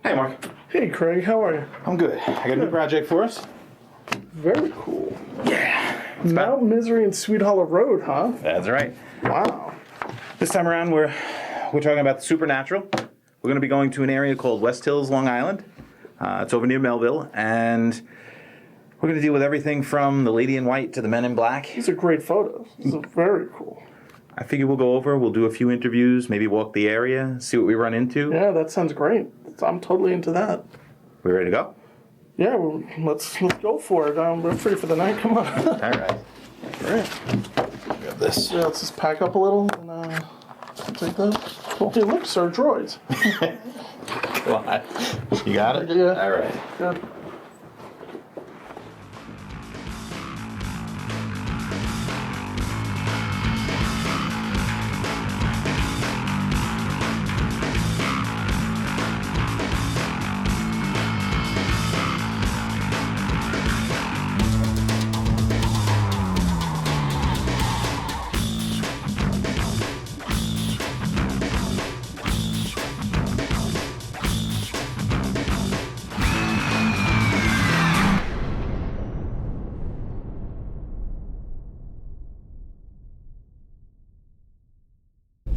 Hey, Mark. Hey, Craig, how are you? I'm good. I got a new project for us. Very cool. Yeah. Mount Misery and Sweet Hollow Road, huh? That's right. Wow. This time around, we're talking about the supernatural. We're going to be going to an area called West Hills, Long Island. It's over near Melville, and we're going to deal with everything from the Lady in White to the Men in Black. These are great photos. These are very cool. I figure we'll go over, we'll do a few interviews, maybe walk the area, see what we run into. Yeah, that sounds great. I'm totally into that. We ready to go? Yeah, well, let's go for it. We're free for the night. Come on. All right. Great. Grab this. Yeah, let's just pack up a little and take that. Cool. Hey, look, sir, droids. Come on. You got it? Yeah. All right. Good.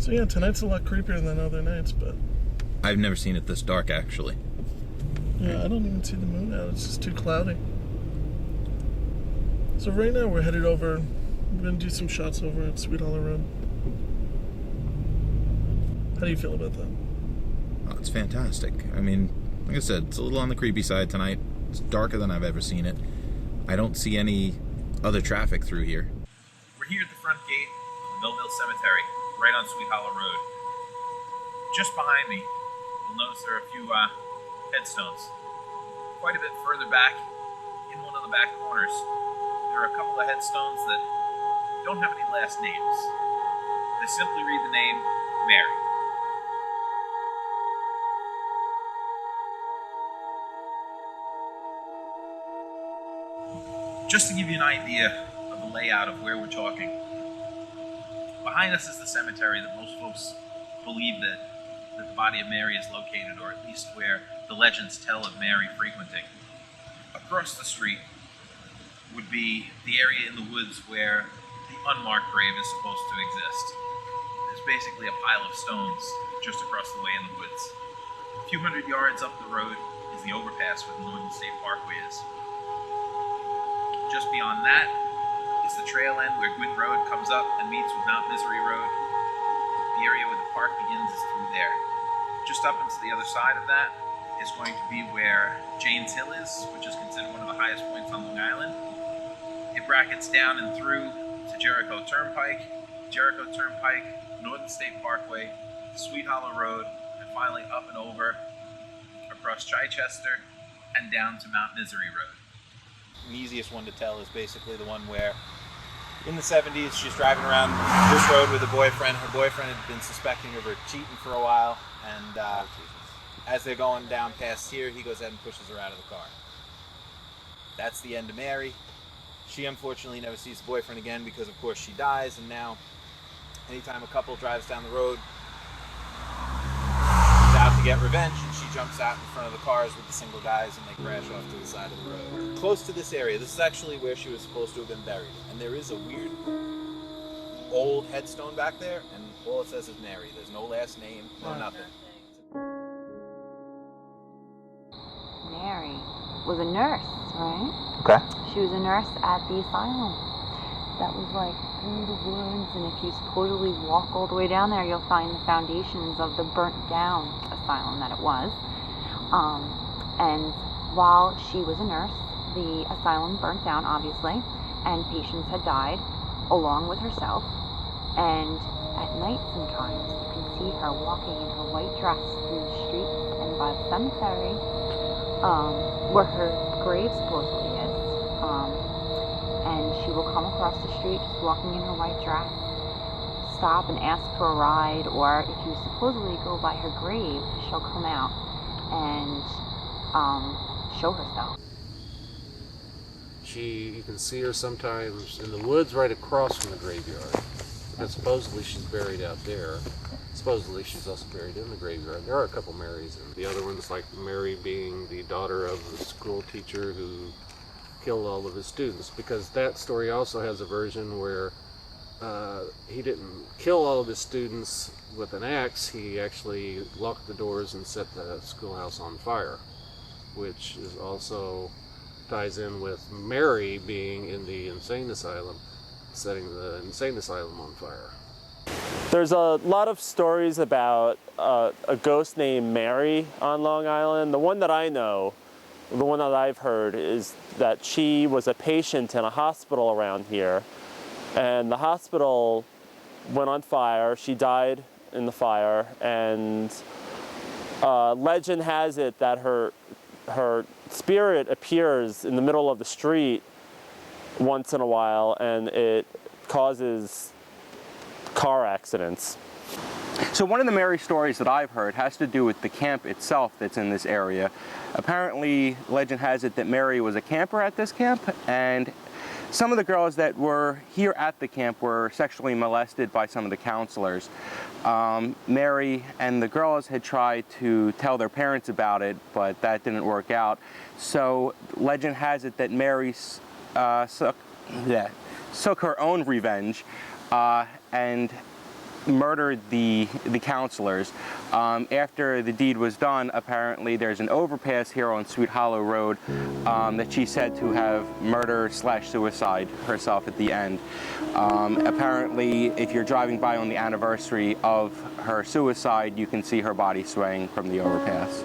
So yeah, tonight's a lot creepier than other nights, but I've never seen it this dark, actually. yeah, I don't even see the moon out. It's just too cloudy. So right now we're headed over. We're gonna do some shots over at Sweet Hollow Road. How do you feel about that? Oh, it's fantastic. I mean, like I said, it's a little on the creepy side tonight. It's darker than I've ever seen it. I don't see any other traffic through here. We're here at the front gate of the Millville Cemetery, right on Sweet Hollow Road. Just behind me, you'll notice there are a few headstones. Quite a bit further back, in one of the back corners, there are a couple of headstones that don't have any last names. They simply read the name Mary. Just to give you an idea of the layout of where we're talking, behind us is the cemetery that most folks believe that the body of Mary is located, or at least where the legends tell of Mary frequenting. Across the street would be the area in the woods where the unmarked grave is supposed to exist. There's basically a pile of stones just across the way in the woods. A few hundred yards up the road is the overpass where the Northern State Parkway is. Just beyond that is the trail end where Gwynn Road comes up and meets with Mount Misery Road. The area where the park begins is through there. Just up into the other side of that is going to be where Jane's Hill is, which is considered one of the highest points on Long Island. It brackets down and through to Jericho Turnpike, Northern State Parkway, Sweet Hollow Road, and finally up and over across Chichester and down to Mount Misery Road. The easiest one to tell is basically the one where in the 70s she's driving around this road with a boyfriend. Her boyfriend had been suspecting of her cheating for a while, and as they're going down past here, he goes ahead and pushes her out of the car. That's the end of Mary. She unfortunately never sees the boyfriend again because of course she dies, and now anytime a couple drives down the road, she's out to get revenge, and she jumps out in front of the cars with the single guys, and they crash off to the side of the road. Close to this area, this is actually where she was supposed to have been buried, and there is a weird old headstone back there, and all it says is Mary. There's no last name, no nothing. Mary was a nurse, right? Okay. She was a nurse at the asylum. That was like through the woods, and if you supposedly walk all the way down there, you'll find the foundations of the burnt down asylum that it was. And while she was a nurse, the asylum burnt down, obviously, and patients had died along with herself. And at night sometimes you can see her walking in her white dress through the streets and by the cemetery, where her grave supposedly is. And she will come across the street just walking in her white dress, stop and ask for a ride, or if you supposedly go by her grave, she'll come out and show herself. You can see her sometimes in the woods right across from the graveyard. But supposedly she's buried out there. Supposedly she's also buried in the graveyard. There are a couple Marys, and the other one's like Mary being the daughter of the school teacher who killed all of his students, because that story also has a version where he didn't kill all of his students with an axe. He actually locked the doors and set the schoolhouse on fire, which is also ties in with Mary being in the insane asylum, setting the insane asylum on fire. There's a lot of stories about a ghost named Mary on Long Island. The one that I know, the one that I've heard, is that she was a patient in a hospital around here, and the hospital went on fire. She died in the fire, and legend has it that her spirit appears in the middle of the street once in a while, and it causes car accidents. So one of the Mary stories that I've heard has to do with the camp itself that's in this area. Apparently, legend has it that Mary was a camper at this camp, and some of the girls that were here at the camp were sexually molested by some of the counselors. Mary and the girls had tried to tell their parents about it, but that didn't work out. So legend has it that Mary took her own revenge and murdered the counselors. After the deed was done, apparently there's an overpass here on Sweet Hollow Road that she's said to have murder/suicide herself at the end. Apparently, if you're driving by on the anniversary of her suicide, you can see her body swaying from the overpass.